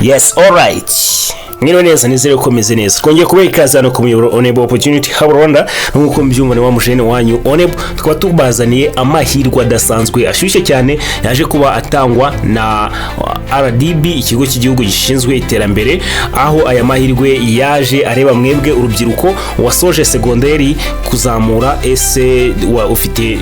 Yes, alright. Mwiriwe neza nizere ko meze neza. Twongeye kubaha ikaze hano ku muyoboro Onebu Opportunity Hub Rwanda. Nuko mbyumva ni wa mujene wanyu Onebu. Tukaba tubazaniye amahirwe adasanzwe ashyushye cyane yaje kuba atangwa na RDB, ikigo cy'igihugu gishinzwe iterambere, aho aya mahirwe yaje areba mwebwe urubyiruko wasoje segonderi kuzamura ese ufite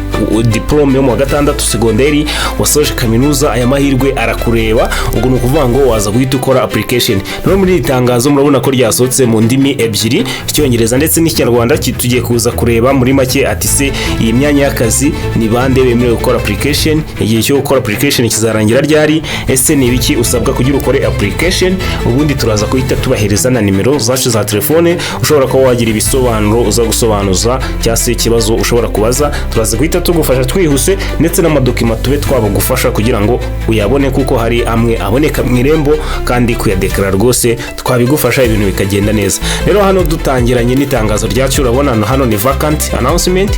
diplome yo mu gatandatu segonderi, wasoje kaminuza, aya mahirwe arakureba. Ubwo ni ukuvuga ngo waza guhita ukora application. No muri itangazo murabona ko ryasohotse mu ndimi ebyiri, Icyongereza ndetse n'Ikinyarwanda. Tugiye kuza kureba muri make ati se iyi myanya y'akazi ni bande bemerewe gukora application, igihe cyo gukora application kizarangira ryari, ese ni ibiki usabwa kugira ukore application. Ubundi turaza kuhita tubahereza na nimero zacu za telefone, ushobora kuba wagira ibisobanuro uza gusobanuza cyangwa se ikibazo ushobora kubaza. Turaza guhita tugufasha twihuse ndetse n'amadokima tube twabagufasha kugira ngo uyabone, kuko hari amwe aboneka mu irembo kandi kuyadeklara rwose twabigufasha ibintu bikagenda neza. Rero hano dutangiranye n'itangazo ryacu, urabona hano ni vacant announcement,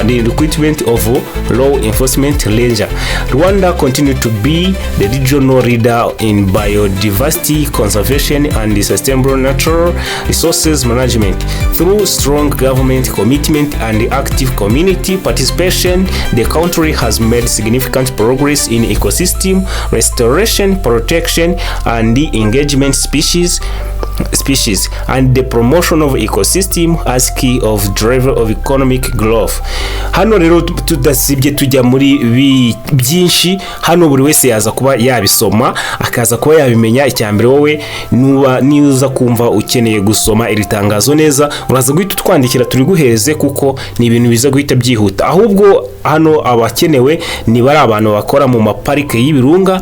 the recruitment of law enforcement ranger. Rwanda continue to be the regional leader in biodiversity conservation and sustainable natural resources management. Through strong government commitment and active community participation, the country has made significant progress in ecosystem restoration, protection and the engagement species and the promotion of ecosystem as key of driver of economic growth. Hano rero tudasibye tujya muri byinshi, hano buri wese yaza kuba yabisoma akaza kuba yabimenya. Icyambere wowe niuza kumva ukeneye gusoma iri tangazo neza, uraza guhita twandikira turi guhereze, kuko ni ibintu biza guhita byihuta. Ahubwo hano abakenewe ni bari abantu bakora mu maparike y'ibirunga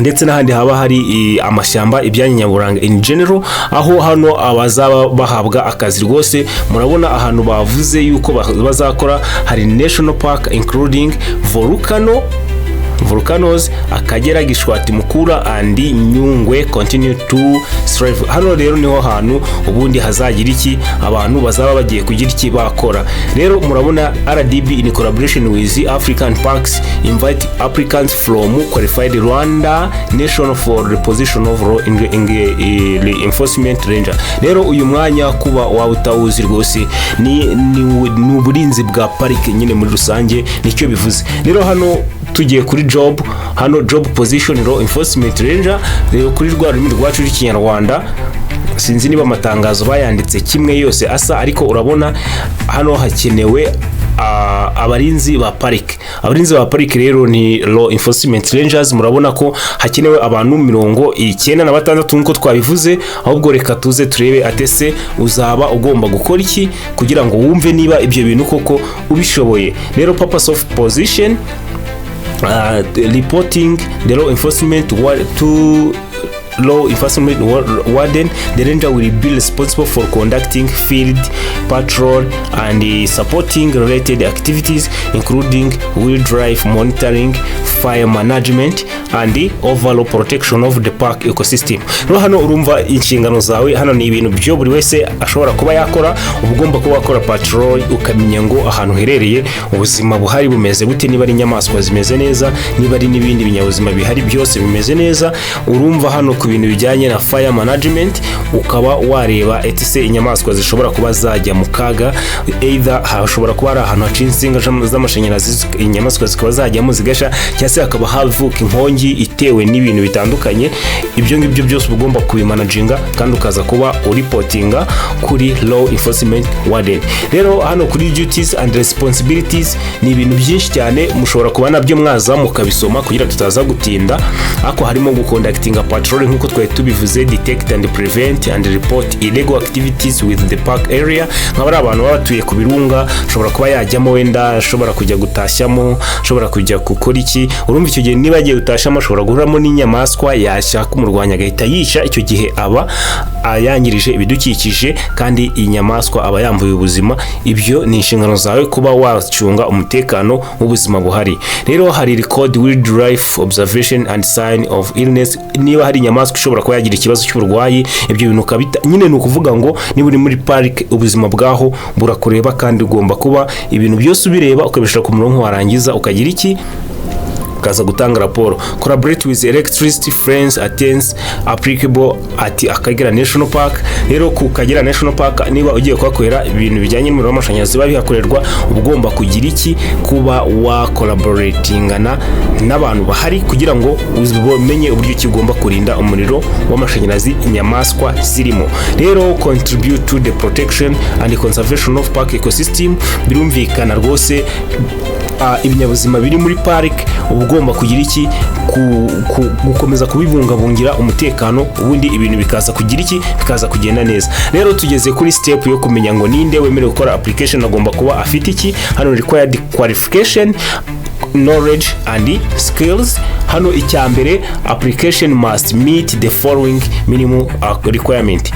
ndetse n'ahandi haba hari amashyamba, ibyanya nyaburanga in general, aho hano abazaba bahabwa akazi rwose. Murabona ahantu bavuze yuko bazakora, hari national park including Volcanoes, Akagera, Gishwati-Mukura and Nyungwe continue to strive. Hano rero niho hantu ubundi hazagira iki abantu bazaba bagiye kugira iki bakora. Rero murabona RDB in collaboration with African Parks invite applicants from qualified Rwanda nation for the position of law enforcement ranger. Rero uyu mwanya kuba wawutawuzi rwose ni uburinzi bwa Parike nyine muri rusange nicyo bivuze. Rero hano tugiye kuri job, hano job position law enforcement ranger. Rero kuri rwa rurimi rwacu rw'Ikinyarwanda sinzi niba amatangazo bayanditse kimwe yose asa, ariko urabona hano hakenewe abarinzi ba Parike. Abarinzi ba Parike rero ni law enforcement rangers. Murabona ko hakenewe abantu 96 nkuko twabivuze. Ahubwo reka tuze turebe atese uzaba ugomba gukora iki kugira ngo wumve niba ibyo bintu koko ubishoboye. Rero purpose of position, reporting the law enforcement to law enforcement warden. The ranger will be responsible for conducting field patrol and supporting related activities including wildlife monitoring, fire management and the overall protection of the park ecosystem. Rero hano urumva inshingano zawe, hano ni ibintu byo buri wese ashobora kuba yakora. Ugomba kuba wakora patrol, ukamenya ngo ahantu herereye ubuzima buhari bumeze bute, niba ari inyamaswa zimeze neza, niba ari n'ibindi binyabuzima bihari byose bimeze neza. Urumva hano ku bintu bijyanye na fire management ukaba wareba etise inyamaswa zishobora kuba zajya mu kaga, either hashobora kuba ari ahantu haciye insinga z'amashanyarazi inyamaswa zikaba zajyamo zigasha, cyangwa se hakaba havuka inkongi itewe n'ibintu bitandukanye. Ibyo ngibyo byose ugomba kubimanaginga kandi ukaza kuba uripotinga kuri law enforcement warden. Rero hano kuri duties and responsibilities ni ibintu byinshi cyane, mushobora kuba nabyo mwaza mukabisoma kugira tutaza gutinda. Ako harimo guconductinga patrol nkuko twari tubivuze, detect and prevent and report illegal activities with the park area. Nk'abari abantu babatuye ku birunga, shobora kuba yajyamo, wenda shobora kujya gutashyamo, shobora kujya gukora iki. Urumva icyo gihe niba agiye gutashyamo shobora guhuramo n'inyamaswa yashaka kumurwanya agahita yica, icyo gihe aba ayangirije ibidukikije kandi inyamaswa aba yamvuye ubuzima. Ibyo ni inshingano zawe kuba wacunga umutekano w'ubuzima buhari. Rero hari record wildlife observation and sign of illness. Niba hari inyamaswa ishobora kuba yagira ikibazo cy'uburwayi, ibyo bintu kabita nyine ni ukuvuga ngo niba uri muri park ubuzima bwaho burakureba, kandi ugomba kuba ibintu byose ubireba ukabishaka ku murongo warangiza ukagira iki bakaza gutanga raporo. Collaborate with electricity friends attends applicable at Akagera National Park. Rero ku Akagera National Park niba ugiye kuhakorera ibintu bijyanye n'umuriro w'amashanyarazi babihakorerwa, ugomba kugira iki, kuba wa collaboratingana n'abantu bahari kugira ngo umenye uburyo ki ugomba kurinda umuriro w'amashanyarazi inyamaswa zirimo. Rero contribute to the protection and conservation of park ecosystem. Birumvikana rwose ibinyabuzima biri muri parike ugomba kugira iki, gukomeza kubibungabungira umutekano, ubundi ibintu bikaza kugira iki, bikaza kugenda neza. Rero tugeze kuri step yo kumenya ngo ninde wemerewe gukora application, agomba kuba afite iki. Hano required qualification, knowledge and skills. Hano icyambere, application must meet the following minimum requirement.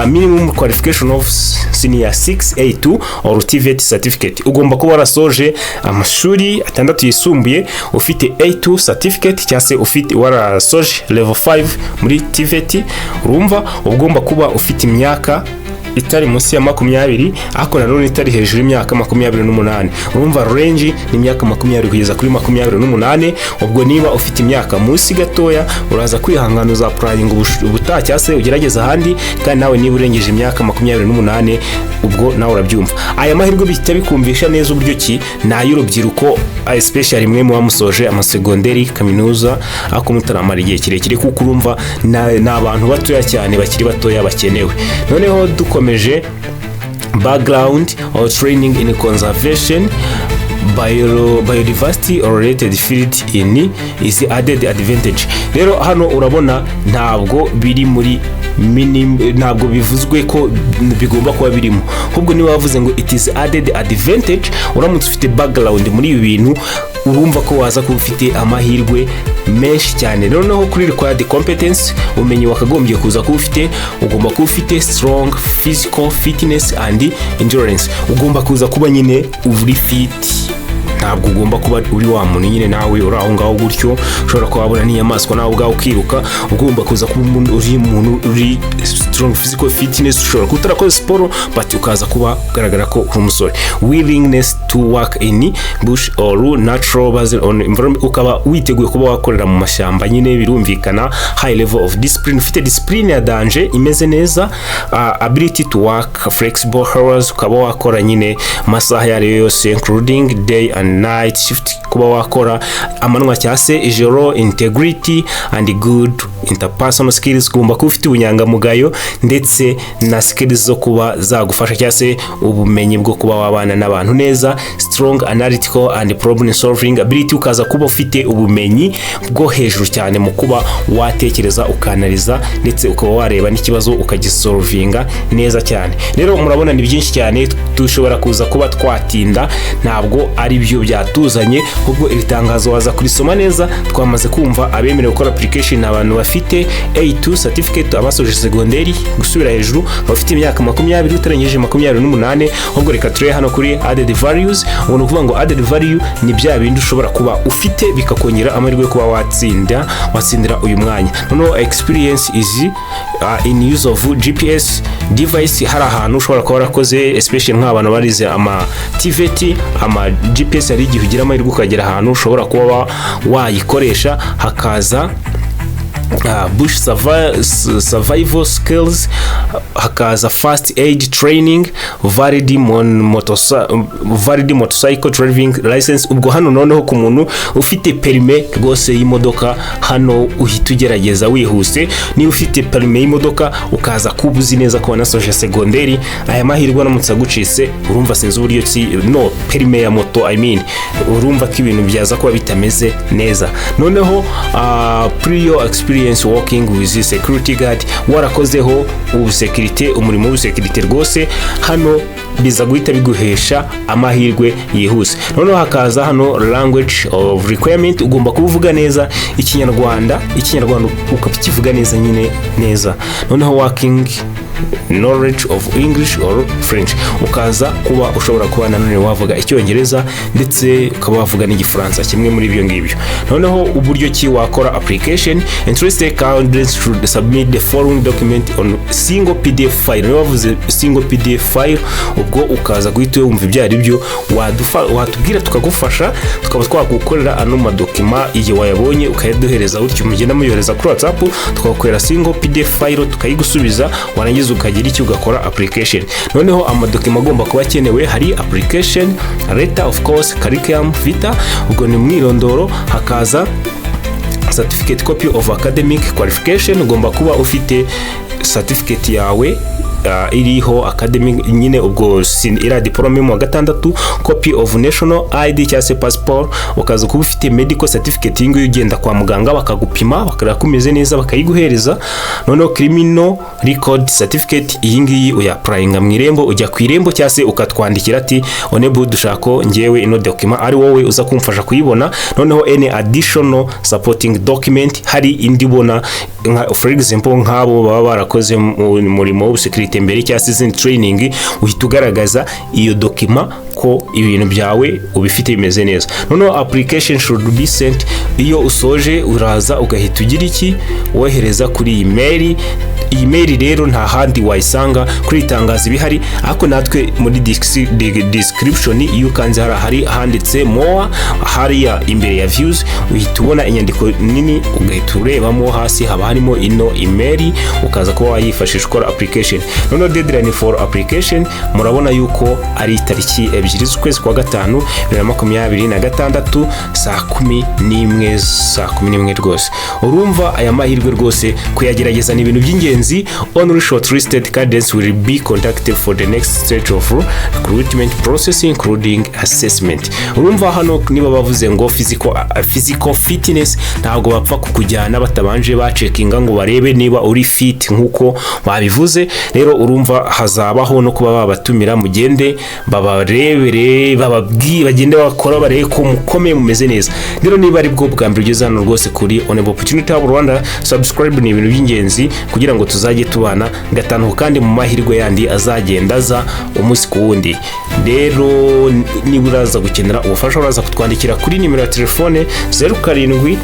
Minimum qualification of senior 6 A2 or TVET certificate. Ugomba kuba warasoje amashuri atandatu yisumbuye ufite A2 certificate, cyangwa se ufite warasoje level 5 muri TVET. Urumva ugomba kuba ufite imyaka itari munsi ya 20, ariko nanone itari hejuru y'imyaka 28. Urumva range ni imyaka 20 kugeza kuri 28. Ubwo niba ufite imyaka munsi gatoya uraza kwihangana za applying ubutaha, cyangwa se ugerageza ahandi. Kandi nawe niba urengeje imyaka 28 ubwo nawe urabyumva. Aya mahirwe bihita bikumvisha neza uburyo ki na y'urubyiruko, especially mwe mu musoje amasegonderi, kaminuza, ako mutaramara igihe kirekire, kuko urumva na abantu batoya cyane bakiri batoya bakenewe. Noneho dukomeje, background or training in conservation, biodiversity or related field in is added advantage. Rero hano urabona ntabwo biri muri ntabwo bivuzwe ko bigomba kuba birimo, ahubwo niba wavuze ngo it is added advantage, uramutse ufite background muri ibi bintu urumva ko waza kuba ufite amahirwe menshi cyane. Noneho kuri required competence, umenye wakagombye kuza kuba ufite, ugomba kuba ufite strong physical fitness and endurance. Ugomba kuza kuba nyine uri fit, ntabwo ugomba kuba uri wa muntu nyine nawe uri aho ngaho gutyo ushobora kuhabona n'inyamaswa nawe ubwawe ukiruka. Ugomba kuza kuba umuntu uri strong physical fitness, ushobora kutarakora siporo but ukaza kuba ugaragara ko uri umusore. Willingness to work in bush or natural based on environment, ukaba witeguye kuba wakorera mu mashyamba nyine, birumvikana. High level of discipline, ufite discipline ya danger imeze neza. Ability to work flexible hours, ukaba wakora nyine amasaha yari yose including day and night shift, kuba wakora amanwa cyangwa se ijoro. Integrity and good interpersonal skills, ugomba kuba ufite ubunyangamugayo ndetse na skills zo kuba zagufasha cyangwa se ubumenyi bwo kuba wabana n'abantu neza. Strong analytical and problem solving ability, ukaza kuba ufite ubumenyi bwo hejuru cyane mu kuba watekereza ukanaliza ndetse ukaba wareba n'ikibazo ukagisolvinga neza cyane. Rero murabona ni byinshi cyane dushobora kuza kuba twatinda, ntabwo ari byo byatuzanye, ubwo iri tangazo waza kurisoma neza. Twamaze kumva abemerewe gukora application abantu bafite A2 certificate, abasoje segonderi gusubira hejuru, bafite imyaka 20 utarengeje 28. ubwo reka turebe hano kuri added values. ubona kuvuga ngo added value ni bya bindi ushobora kuba ufite bikakongera amahirwe yo kuba watsindira uyu mwanya. Noneho experience is in use of GPS device, hari ahantu ushobora kuba warakoze especially nk'abantu barize ama TVET, ama GPS ari igihe ugira amahirwe ukagera ahantu ushobora kuba wayikoresha. Hakaza bush survival skills, hakaza first aid training, valid motorcycle driving license. ubwo hano noneho ku muntu ufite perime rwose y'imodoka, hano uhita ugerageza wihuse. niba ufite perime y'imodoka ukaza kubuzi neza ko wanasoje segonderi, aya mahirwe aramutse agucitse urumva sinzi uburyo no perime ya moto urumva ko ibintu byaza kuba bitameze neza. Noneho prior experience working with security guard, warakozeho ubusekirite, umurimo w'ubusekirite rwose, hano biza guhita biguhesha amahirwe yihuse. Noneho hakaza hano language of requirement, ugomba kuvuga neza Ikinyarwanda ukakivuga neza nyine neza. Noneho working knowledge of English or French, ukaza kuba ushobora kuba nanone wavuga icyongereza ndetse ukaba wavuga n'igifaransa kimwe muri ibyo ngibyo. Noneho uburyo ki wakora application, interested candidates should submit the following document on single PDF file. Niba wavuze single PDF file, ubwo ukaza guhita wumva ibyo ari byo, watubwira tukagufasha, tukaba twagukorera ano madokima igihe wayabonye ukayaduhereza, utyo mugenda muyohereza kuri WhatsApp, tukagukorera single PDF file tukayigusubiza, warangiza ukagira icyo ugakora application. Noneho amadokima agomba kuba akenewe, hari application letter of course, curriculum vitae, ubwo ni mwirondoro, hakaza certificate copy of academic qualification, ugomba kuba ufite certificate yawe iriho academic nyine, ubwo ira diplome mu gatandatu, copy of national ID cyangwa se passport, ukaza kuba ufite medical certificate y'ingo ugenda kwa muganga bakagupima bakarakumeze neza bakayiguhereza. Noneho criminal record certificate, iyi ngiyi uyapplyinga mu irembo, ujya ku irembo cyangwa se ukatwandikira ati Onebu dushako ngewe ino document, ari wowe uza kumfasha kuyibona. Noneho any additional supporting document, hari indi bona for example nk'abo baba barakoze umurimo w'ubusekirite mbere cyangwa se izindi training, uhita ugaragaza iyo document ko ibintu byawe ubifite bimeze neza. Noneho application should be sent, iyo usoje uraza ugahita ugira iki wohereza kuri email. Email rero nta handi wayisanga kuri itangazo bihari, ariko natwe muri description iyo kanze hari handitse more, hariya imbere ya views uhita ubona inyandiko nini, ugahita urebamo hasi haba harimo ino email, ukaza kuba wayifashisha ukora application. Noneho deadline for application murabona yuko ari tariki 2 z'ukwezi kwa gatanu 2026 saa 11 rwose. Urumva aya mahirwe rwose kuyagerageza ni ibintu by'ingenzi. Only shortlisted candidates will be contacted for the next stage of recruitment process including assessment. Urumva hano niba bavuze ngo physical fitness, ntabwo bapfa kukujyana batabanje bacekinga ngo barebe niba uri fit nkuko babivuze. Rero urumva hazabaho no kuba babatumira mugende babarebere, bababwiye bagende bakora barebe ko mukomeye mumeze neza. Rero niba ari bwo bwa mbere ugeze hano rwose kuri Onebu Opportunity Hub Rwanda, subscribe ni ibintu by'ingenzi kugira ngo tuzajye tubana gatanu kandi mu mahirwe yandi azagenda aza umunsi ku wundi. Rero niba uraza gukenera ubufasha uraza kutwandikira kuri nimero ya telefone 07,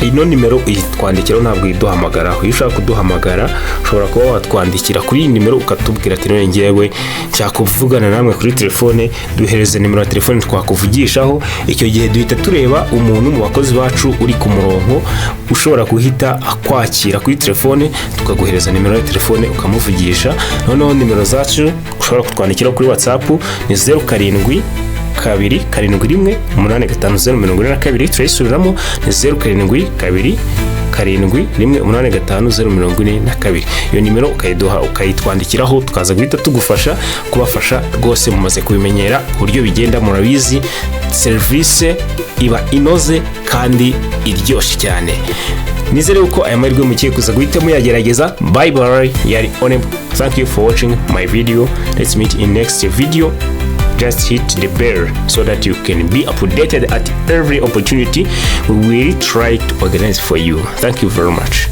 ino nimero uyitwandikira ntabwo iduhamagara. Iyo ushaka kuduhamagara ushobora kuba watwandikira kuri iyi nimero ukatubwira ati none ngewe nshaka kuvugana namwe kuri telefone, duhereze nimero ya telefone twakuvugishaho. Icyo gihe duhita tureba umuntu mu bakozi bacu uri ku murongo ushobora guhita akwakira kuri telefone, tukaguhereza nimero ya telefone ukamuvugisha. Noneho nimero zacu ushobora kutwandikira kuri WhatsApp ni 07 kabiri 71 85042, turayisubiramo ni 07 kabiri 71 85042. Iyo nimero ukayiduha ukayitwandikiraho, tukaza guhita tugufasha kubafasha rwose. Mumaze kubimenyera uburyo bigenda, murabizi service iba inoze kandi iryoshye cyane. Nizere uko aya mahirwe mugiye kuza guhita muyagerageza. Bye bye, yari Onebu. Thank you for watching my video. Let's meet in next video. Just hit the bell so that you can be updated at every opportunity we will try to organize for you. Thank you very much.